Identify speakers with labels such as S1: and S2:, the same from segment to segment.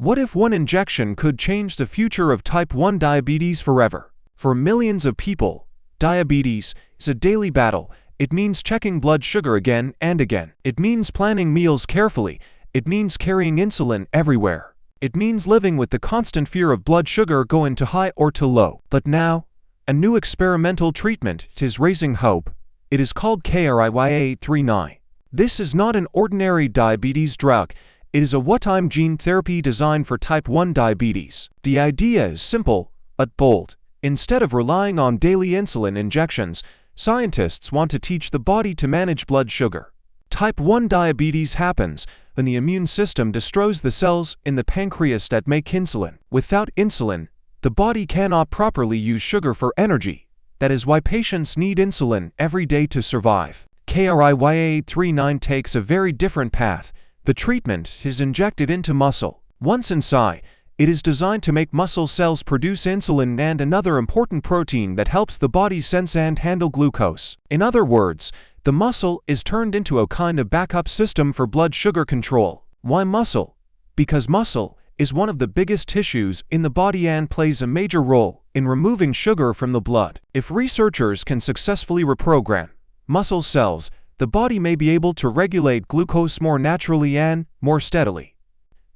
S1: What if one injection could change the future of type 1 diabetes forever? For millions of people, diabetes is a daily battle. It means checking blood sugar again and again. It means planning meals carefully. It means carrying insulin everywhere. It means living with the constant fear of blood sugar going too high or too low. But now, a new experimental treatment is raising hope. It is called KRIYA-839. This is not an ordinary diabetes drug. It is a one-time gene therapy designed for type 1 diabetes. The idea is simple, but bold. Instead of relying on daily insulin injections, scientists want to teach the body to manage blood sugar. Type 1 diabetes happens when the immune system destroys the cells in the pancreas that make insulin. Without insulin, the body cannot properly use sugar for energy. That is why patients need insulin every day to survive. KRIYA-839 takes a very different path. The treatment is injected into muscle. Once inside, it is designed to make muscle cells produce insulin and another important protein that helps the body sense and handle glucose. In other words, the muscle is turned into a kind of backup system for blood sugar control. Why muscle? Because muscle is one of the biggest tissues in the body and plays a major role in removing sugar from the blood. If researchers can successfully reprogram muscle cells, the body may be able to regulate glucose more naturally and more steadily.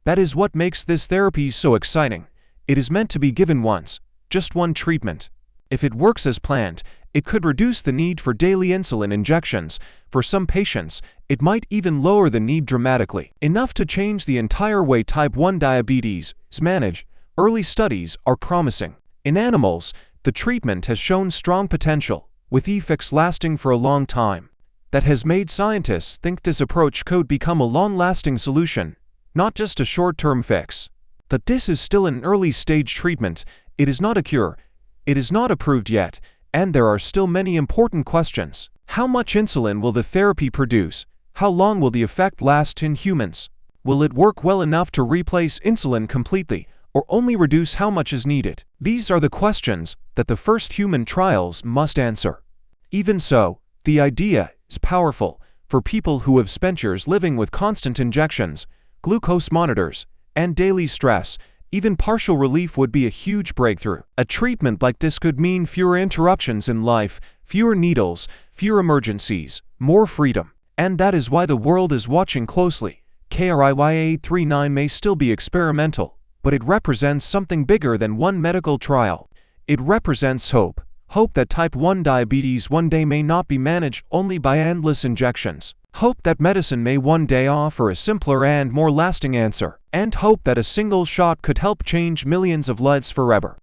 S1: That is what makes this therapy so exciting. It is meant to be given once, just one treatment. If it works as planned, it could reduce the need for daily insulin injections. For some patients, it might even lower the need dramatically, enough to change the entire way type 1 diabetes is managed. Early studies are promising. In animals, the treatment has shown strong potential, with effects lasting for a long time. That has made scientists think this approach could become a long-lasting solution, not just a short-term fix. But this is still an early-stage treatment. It is not a cure. It is not approved yet, and there are still many important questions. How much insulin will the therapy produce? How long will the effect last in humans? Will it work well enough to replace insulin completely, or only reduce how much is needed? These are the questions that the first human trials must answer. Even so, the idea is powerful. For people who have spent years living with constant injections, glucose monitors, and daily stress, even partial relief would be a huge breakthrough. A treatment like this could mean fewer interruptions in life, fewer needles, fewer emergencies, more freedom. And that is why the world is watching closely. KRIYA-839 may still be experimental, but it represents something bigger than one medical trial. It represents hope. Hope that type 1 diabetes one day may not be managed only by endless injections. Hope that medicine may one day offer a simpler and more lasting answer. And hope that a single shot could help change millions of lives forever.